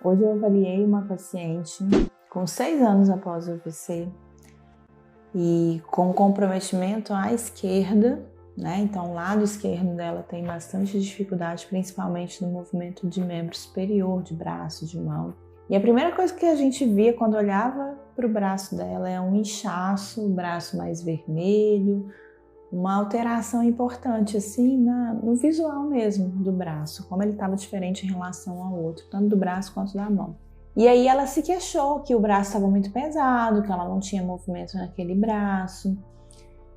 Hoje eu avaliei uma paciente com 6 anos após o AVC e com comprometimento à esquerda, né? Então o lado esquerdo dela tem bastante dificuldade, principalmente no movimento de membro superior, de braço, de mão. E a primeira coisa que a gente via quando olhava para o braço dela é um inchaço, o braço mais vermelho, uma alteração importante assim no visual mesmo do braço, como ele estava diferente em relação ao outro, tanto do braço quanto da mão. E aí ela se queixou que o braço estava muito pesado, que ela não tinha movimento naquele braço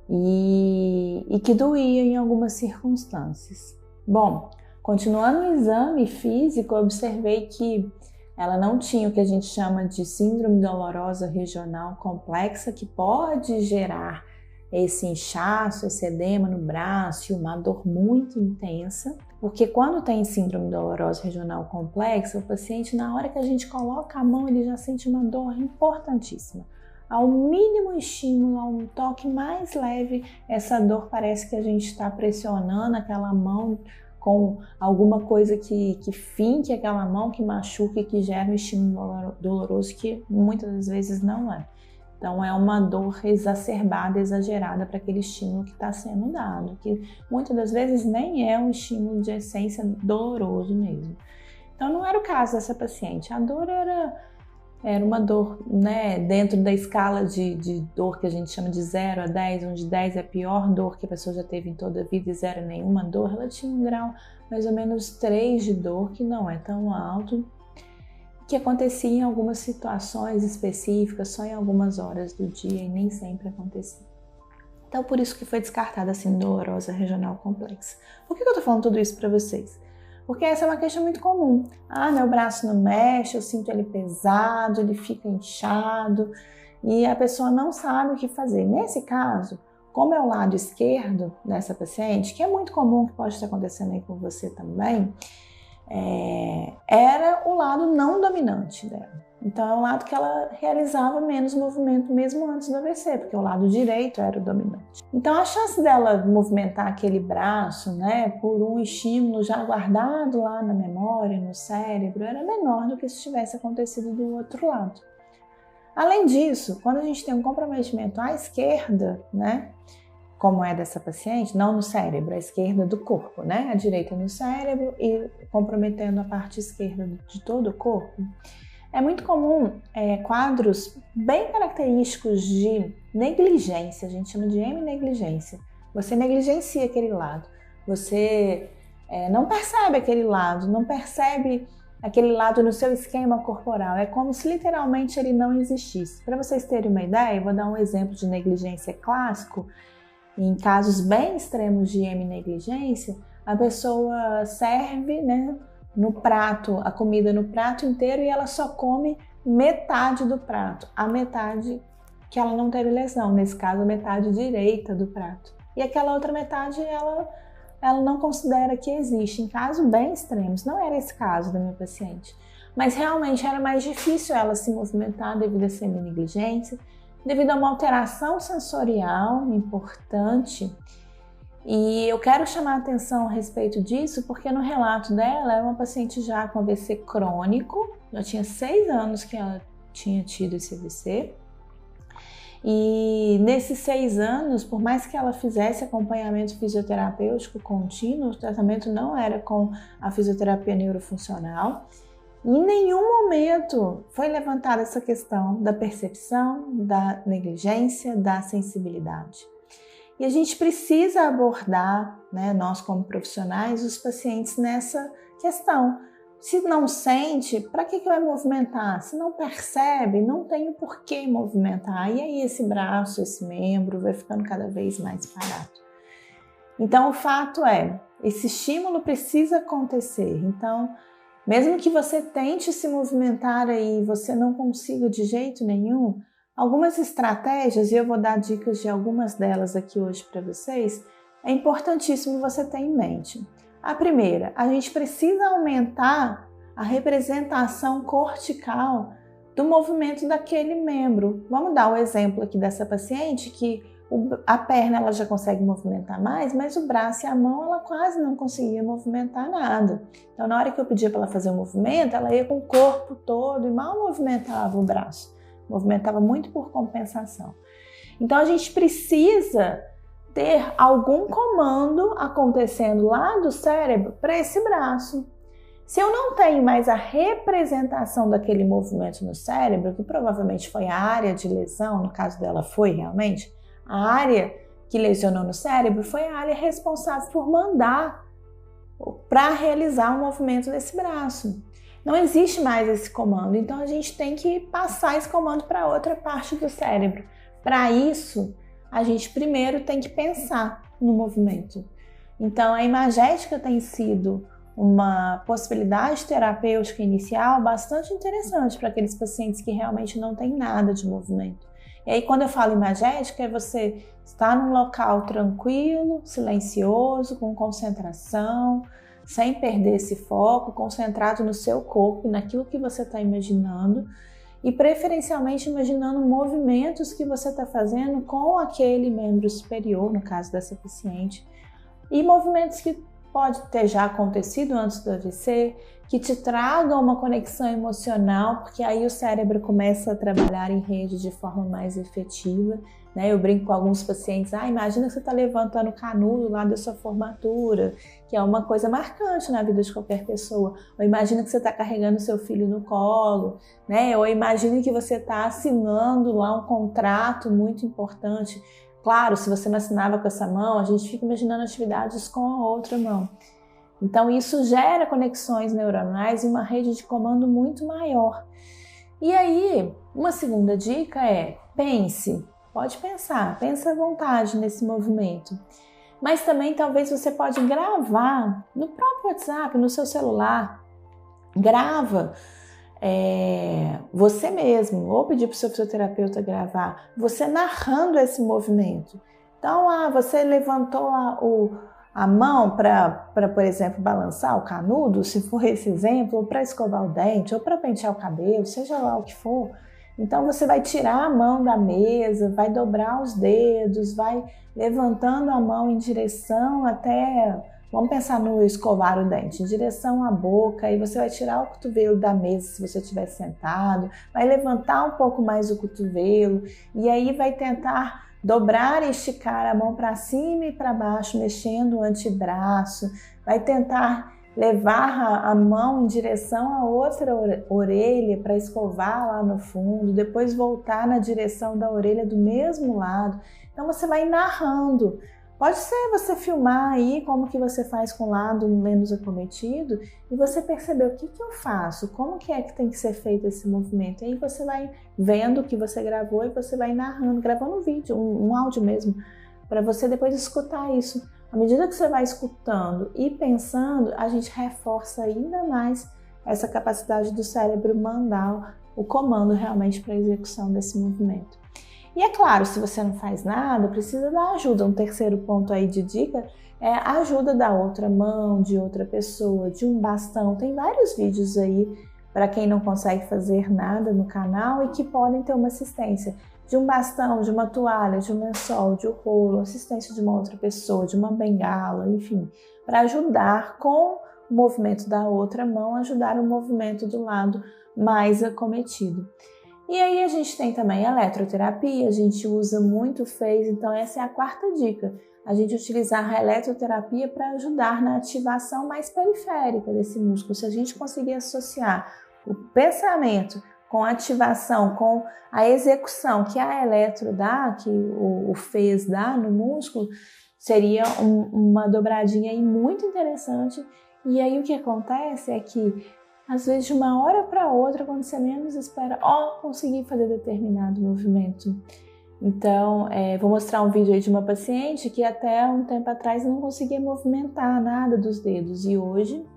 e que doía em algumas circunstâncias. Bom, continuando o exame físico, eu observei que ela não tinha o que a gente chama de síndrome dolorosa regional complexa, que pode gerar esse inchaço, esse edema no braço e uma dor muito intensa, porque quando tem síndrome dolorosa regional complexa, o paciente, na hora que a gente coloca a mão, ele já sente uma dor importantíssima. Ao mínimo estímulo, a um toque mais leve, essa dor parece que a gente está pressionando aquela mão com alguma coisa que finque aquela mão, que machuque, que gera um estímulo doloroso, que muitas das vezes não é. Então é uma dor exacerbada, exagerada para aquele estímulo que está sendo dado, que muitas das vezes nem é um estímulo de essência doloroso mesmo. Então não era o caso dessa paciente. A dor era uma dor, né, dentro da escala de dor que a gente chama de 0 a 10, onde 10 é a pior dor que a pessoa já teve em toda a vida e 0 é nenhuma dor. Ela tinha um grau mais ou menos 3 de dor, que não é tão alto, que acontecia em algumas situações específicas, só em algumas horas do dia, e nem sempre acontecia. Então, por isso que foi descartada a síndrome dolorosa regional complexa. Por que eu tô falando tudo isso para vocês? Porque essa é uma queixa muito comum. Meu braço não mexe, eu sinto ele pesado, ele fica inchado, e a pessoa não sabe o que fazer. Nesse caso, como é o lado esquerdo dessa paciente, que é muito comum, que pode estar acontecendo aí com você também, era o lado não dominante dela. Então é um lado que ela realizava menos movimento mesmo antes do AVC, porque o lado direito era o dominante. Então a chance dela movimentar aquele braço, né, por um estímulo já guardado lá na memória, no cérebro, era menor do que se tivesse acontecido do outro lado. Além disso, quando a gente tem um comprometimento à esquerda, né, como é dessa paciente, não no cérebro, a esquerda do corpo, né? A direita no cérebro e comprometendo a parte esquerda de todo o corpo. É muito comum quadros bem característicos de negligência, a gente chama de heminegligência. Você negligencia aquele lado, você não percebe aquele lado, não percebe aquele lado no seu esquema corporal. É como se literalmente ele não existisse. Para vocês terem uma ideia, eu vou dar um exemplo de negligência clássico. Em casos bem extremos de heminegligência, a pessoa serve, né, no prato, a comida no prato inteiro, e ela só come metade do prato, a metade que ela não teve lesão, nesse caso a metade direita do prato. E aquela outra metade ela não considera que existe, em casos bem extremos. Não era esse caso da minha paciente, mas realmente era mais difícil ela se movimentar devido a essa heminegligência, devido a uma alteração sensorial importante. E eu quero chamar a atenção a respeito disso porque no relato dela é uma paciente já com AVC crônico, já tinha 6 anos que ela tinha tido esse AVC. E nesses 6 anos, por mais que ela fizesse acompanhamento fisioterapêutico contínuo, o tratamento não era com a fisioterapia neurofuncional. Em nenhum momento foi levantada essa questão da percepção, da negligência, da sensibilidade. E a gente precisa abordar, né, nós como profissionais, os pacientes nessa questão. Se não sente, para que vai movimentar? Se não percebe, não tem o porquê movimentar. E aí esse braço, esse membro vai ficando cada vez mais parado. Então o fato é, esse estímulo precisa acontecer. Então, mesmo que você tente se movimentar aí e você não consiga de jeito nenhum, algumas estratégias, e eu vou dar dicas de algumas delas aqui hoje para vocês, é importantíssimo você ter em mente. A primeira, a gente precisa aumentar a representação cortical do movimento daquele membro. Vamos dar o exemplo aqui dessa paciente que a perna ela já consegue movimentar mais, mas o braço e a mão ela quase não conseguia movimentar nada. Então, na hora que eu pedia para ela fazer o movimento, ela ia com o corpo corpo todo e mal movimentava o braço. Movimentava muito por compensação. Então a gente precisa ter algum comando acontecendo lá do cérebro para esse braço. Se eu não tenho mais a representação daquele movimento no cérebro, que provavelmente foi a área de lesão, no caso dela foi realmente, a área que lesionou no cérebro foi a área responsável por mandar para realizar o movimento desse braço. Não existe mais esse comando, então a gente tem que passar esse comando para outra parte do cérebro. Para isso, a gente primeiro tem que pensar no movimento. Então, a imagética tem sido uma possibilidade terapêutica inicial bastante interessante para aqueles pacientes que realmente não têm nada de movimento. E aí, quando eu falo imagética, é você estar num local tranquilo, silencioso, com concentração, sem perder esse foco, concentrado no seu corpo, naquilo que você está imaginando e preferencialmente imaginando movimentos que você está fazendo com aquele membro superior, no caso dessa paciente, e movimentos que pode ter já acontecido antes do AVC, que te tragam uma conexão emocional, porque aí o cérebro começa a trabalhar em rede de forma mais efetiva, né? Eu brinco com alguns pacientes, imagina que você está levantando o canudo lá da sua formatura, que é uma coisa marcante na vida de qualquer pessoa, ou imagina que você está carregando seu filho no colo, né? Ou imagina que você está assinando lá um contrato muito importante. Claro, se você não assinava com essa mão, a gente fica imaginando atividades com a outra mão. Então isso gera conexões neuronais e uma rede de comando muito maior. E aí, uma segunda dica é, pense, pode pensar, pense à vontade nesse movimento. Mas também talvez você pode gravar no próprio WhatsApp, no seu celular, grava você mesmo, ou pedir para o seu fisioterapeuta gravar, você narrando esse movimento. Então, você levantou a mão para, por exemplo, balançar o canudo, se for esse exemplo, ou para escovar o dente, ou para pentear o cabelo, seja lá o que for. Então, você vai tirar a mão da mesa, vai dobrar os dedos, vai levantando a mão em direção até... Vamos pensar no escovar o dente, em direção à boca, aí você vai tirar o cotovelo da mesa se você estiver sentado, vai levantar um pouco mais o cotovelo e aí vai tentar dobrar e esticar a mão para cima e para baixo, mexendo o antebraço, vai tentar levar a mão em direção à outra orelha para escovar lá no fundo, depois voltar na direção da orelha do mesmo lado. Então você vai narrando. Pode ser você filmar aí como que você faz com o lado menos acometido e você perceber o que eu faço, como que é que tem que ser feito esse movimento. E aí você vai vendo o que você gravou e você vai narrando, gravando um vídeo, um áudio mesmo, para você depois escutar isso. À medida que você vai escutando e pensando, a gente reforça ainda mais essa capacidade do cérebro mandar o comando realmente para a execução desse movimento. E é claro, se você não faz nada, precisa da ajuda. Um terceiro ponto aí de dica é a ajuda da outra mão, de outra pessoa, de um bastão. Tem vários vídeos aí para quem não consegue fazer nada no canal e que podem ter uma assistência de um bastão, de uma toalha, de um lençol, de um rolo, assistência de uma outra pessoa, de uma bengala, enfim, para ajudar com o movimento da outra mão, ajudar o movimento do lado mais acometido. E aí a gente tem também a eletroterapia, a gente usa muito FaCe, então essa é a quarta dica. A gente utilizar a eletroterapia para ajudar na ativação mais periférica desse músculo. Se a gente conseguir associar o pensamento com a ativação, com a execução que a eletro dá, que o FaCe dá no músculo, seria uma dobradinha aí muito interessante. E aí o que acontece é que às vezes de uma hora para outra, quando você menos espera, consegui fazer determinado movimento. Então, vou mostrar um vídeo aí de uma paciente que até um tempo atrás não conseguia movimentar nada dos dedos. E hoje,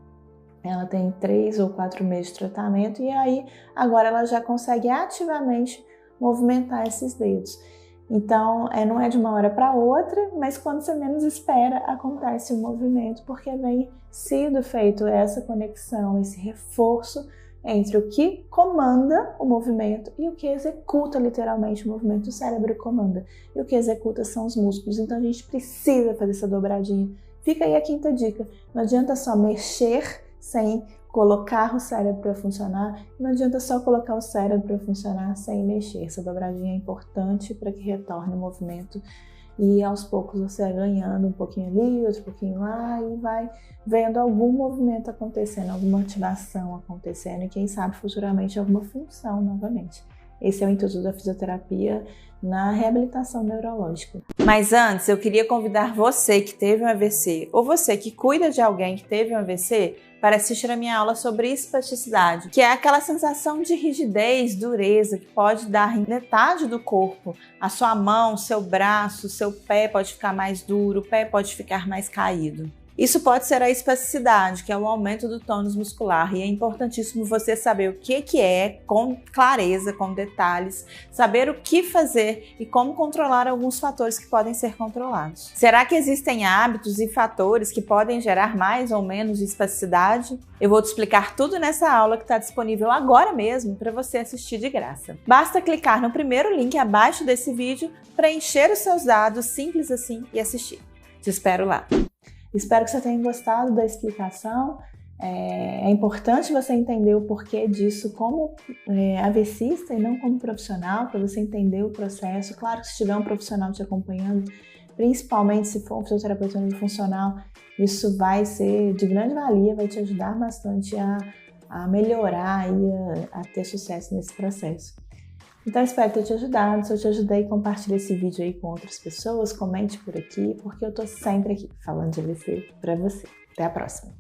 ela tem 3 ou 4 meses de tratamento e aí agora ela já consegue ativamente movimentar esses dedos. Então, não é de uma hora para outra, mas quando você menos espera, acontece o movimento, porque vem sido feito essa conexão, esse reforço entre o que comanda o movimento e o que executa literalmente o movimento. O cérebro comanda e o que executa são os músculos. Então, a gente precisa fazer essa dobradinha. Fica aí a quinta dica. Não adianta só mexer sem colocar o cérebro para funcionar. Não adianta só colocar o cérebro para funcionar sem mexer. Essa dobradinha é importante para que retorne o movimento e aos poucos você vai ganhando um pouquinho ali, outro pouquinho lá e vai vendo algum movimento acontecendo, alguma ativação acontecendo e quem sabe futuramente alguma função novamente. Esse é o intuito da fisioterapia na reabilitação neurológica. Mas antes, eu queria convidar você que teve um AVC ou você que cuida de alguém que teve um AVC para assistir a minha aula sobre espasticidade, que é aquela sensação de rigidez, dureza que pode dar em metade do corpo. A sua mão, seu braço, seu pé pode ficar mais duro, o pé pode ficar mais caído. Isso pode ser a espasticidade, que é o aumento do tônus muscular, e é importantíssimo você saber o que é, com clareza, com detalhes, saber o que fazer e como controlar alguns fatores que podem ser controlados. Será que existem hábitos e fatores que podem gerar mais ou menos espasticidade? Eu vou te explicar tudo nessa aula que está disponível agora mesmo para você assistir de graça. Basta clicar no primeiro link abaixo desse vídeo, preencher os seus dados, simples assim, e assistir. Te espero lá! Espero que você tenha gostado da explicação. É importante você entender o porquê disso como AVCista e não como profissional, para você entender o processo. Claro que se tiver um profissional te acompanhando, principalmente se for um fisioterapeuta funcional, isso vai ser de grande valia, vai te ajudar bastante a melhorar e a ter sucesso nesse processo. Então, espero ter te ajudado. Se eu te ajudei, compartilhe esse vídeo aí com outras pessoas, comente por aqui, porque eu tô sempre aqui falando de AVC pra você. Até a próxima!